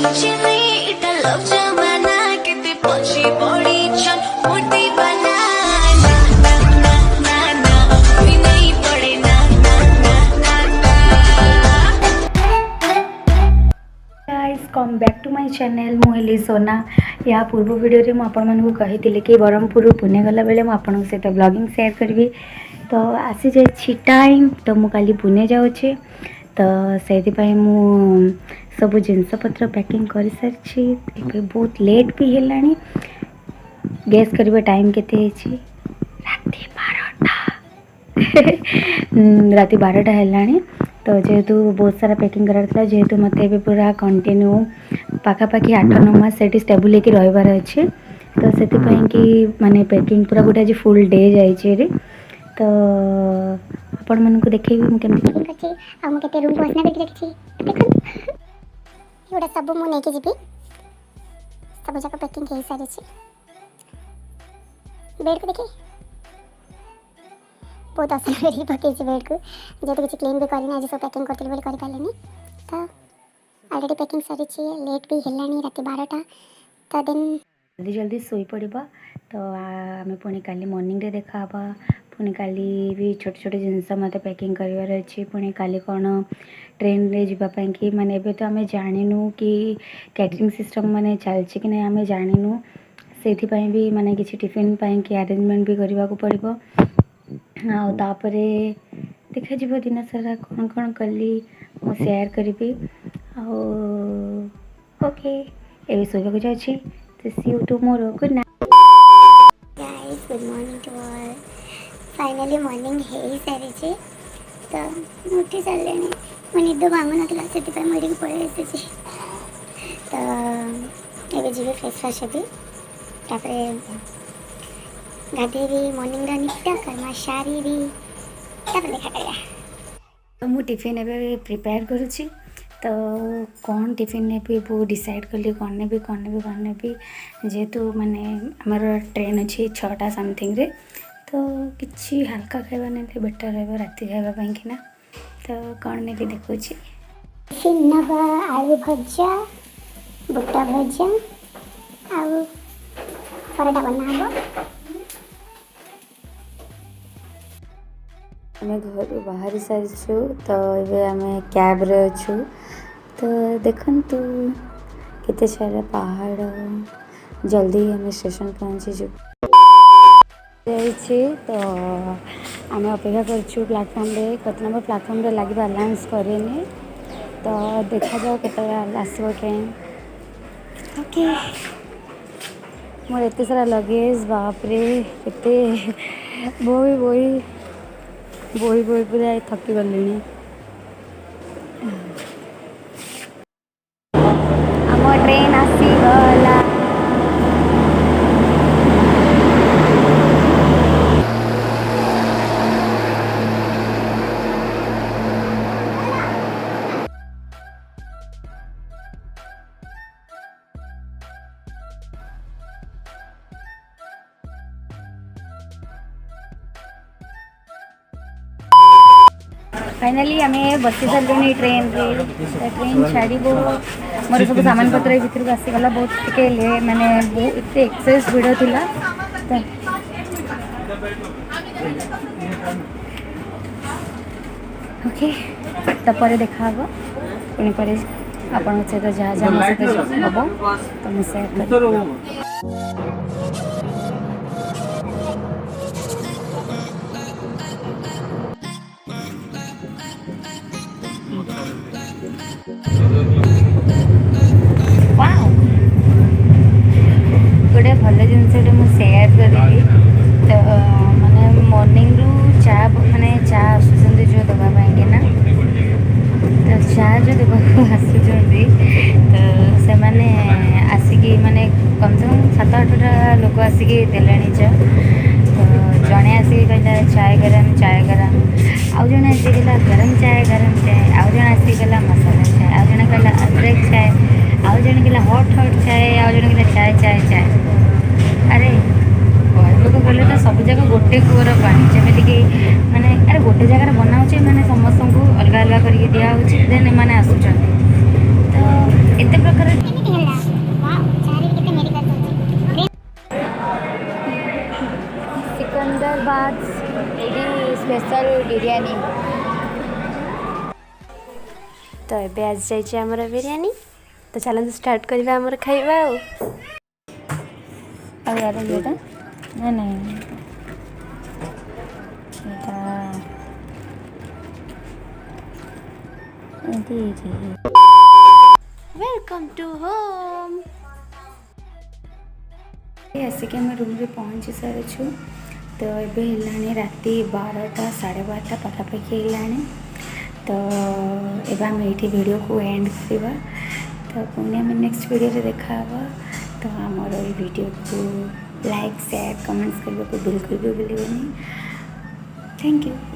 Come back to my channel मुहेली सोना। या पूर्व वीडियो में आपको कही कि ब्रह्मपुर पुणे गला बेले मुझे सहित ब्लॉगिंग शेयर करी। तो आसी जाए टाइम तो मु काली पुणे जाऊँचे तो से सब जिनपतर पैकिंग कर सारी। बहुत लेट भी है। गेस करिए टाइम केते राति 12टा राति 12टा है। तो जेहेतु बहुत सारा पैकिंग करार जेहेतु मत पूरा कंटिन्यू पाखापाखि 8-9 मास से स्टेबल होकर रही अच्छे। तो से कि माने पैकिंग पूरा गोटे आज फुल डे जाइए। तो आपण मन को देखेबी मु केमती पैकिंग करछि आ मु केते रूम को असना करके रखछि। देखन एटा सब मु नेके जिबी सब जगह पैकिंग हे सारी छी। बेड को देखि बहुत असना करी पके बेड को जेते किछ क्लीन भी करनी आज सब पैकिंग करथिल बोली करि पालेनी। तो ऑलरेडी पैकिंग सारी छी लेट भी हेलानी राति 12टा। तो दिन जल्दी जल्दी सोई पड़िबा। तो आमे पुणी काली मॉर्निंग रे देखा बा। पुणी काली भी छोटे छोटे जिनस मते पैकिंग करिवार अछि। पुणी काली कोन ट्रेन रे जिबा पई कि माने एबे तो आमे जानिनु कि कैटरिंग सिस्टम माने चलछि कि नै आमे जानिनु। सेथि पई भी माने किछि टिफिन पई कि अरेंजमेंट भी करबा को पड़िबो। आ तापरे देखा जिवो दिन सारा कोन कोन कली मु शेयर करिबी। ओके एबे सोइबा को जाछि। तो see you tomorrow. Good night guys. Good morning to all. Finally morning हे सारी छी। तो उठी सारलेनी मो निद भांगु नथला सेति मुझे पड़े आसी। तो एबे जीवे फ्रेश फ्रेश हेबी तापरे गाधेबी मॉर्निंग रा नित्य कर्म सारीबी तापरे देखा करिया। तो मु टिफिन एबे प्रिपेयर करूछि। तो कौन टिफिन ने भी वो डिसाइड कली कौन ने भी जेहेतु माने आमर ट्रेन अच्छी 6टा समथिंग रे। तो किसी हल्का खाଇବା ने बेटर रहा राति खावाई कि ना। तो कौन ने भी देखुँ टिफिन नवा आलू भजा बुटा भजा आउ पराठा बना। आम घर बाहरी सारी छु। तो ये आम कैब रे अच्छु। तो देखंतु केते सारा पहाड़ जल्दी आम स्टेशन पहुँची जो। तो आम अपेक्षा कर प्लाटफॉर्म रे कत नंबर प्लाटफॉर्म रे लगे अलाउंस करेनि। तो देखा जाओ केते आसो ट्रेन। ओके मोर एते सारा लगेज बाप रे केते बोई बोई बोई बोई पूरा थकी गलिनी। आम ट्रेन आसी गला। फाइनली आम बसी सारे ट्रेन रे। ट्रेन छाड़ी मोर सब सामान पत्र भर को आसीगला। बहुत टे माने बहुत एक्सेस भिड़ थिला। ओके तापर देखा पुणी पर आपण सहित जहाँ जहाँ सहित हम तो मुझे शेयर कर। गोटे भल जिनसे मुझे शेयर करी। तो माने मॉर्निंग रू चा माने चा आसुँच जो देवाई कि ना। तो चा जो देवा आसुँच तो से मैंने आसिकी माने कम से कम 7-8टा लोक आसिकी देले चा। तो जड़े आसिकी कहला चाय गरम आउ जड़े आसिक कहला गरम चाय आउ जड़े आसिक कहला मसाला चाय आउ जड़े कहला अदरक चाय आउ जड़े कहला हॉट चाय आउ जड़े कहला चाय। अरे कहलू गले तो सब जगह गोटे कूअर पानी जमीन कि माने अरे गोटे जगार बनाऊे मैंने समस्त को अलग अलग करके दिया देन मैंने आसुँच। तो एत प्रकार बिरयानी तो ये आज जाइए आमर बिरयानी तो चलते स्टार्ट करवा आमर खाइबा यार ये नहीं वेलकम टू होम आसिक आम रूम रे पहुँची सारी तो ये राति 12टा 12:30 पाखापाखि है तो ये आम ये वीडियो को एंड करवा तो पुणी आम नेक्स्ट वीडियो देखा तो आमर ये वीडियो को लाइक शेयर कमेंट्स करने को बिल्कुल भी भूलिए। Thank you.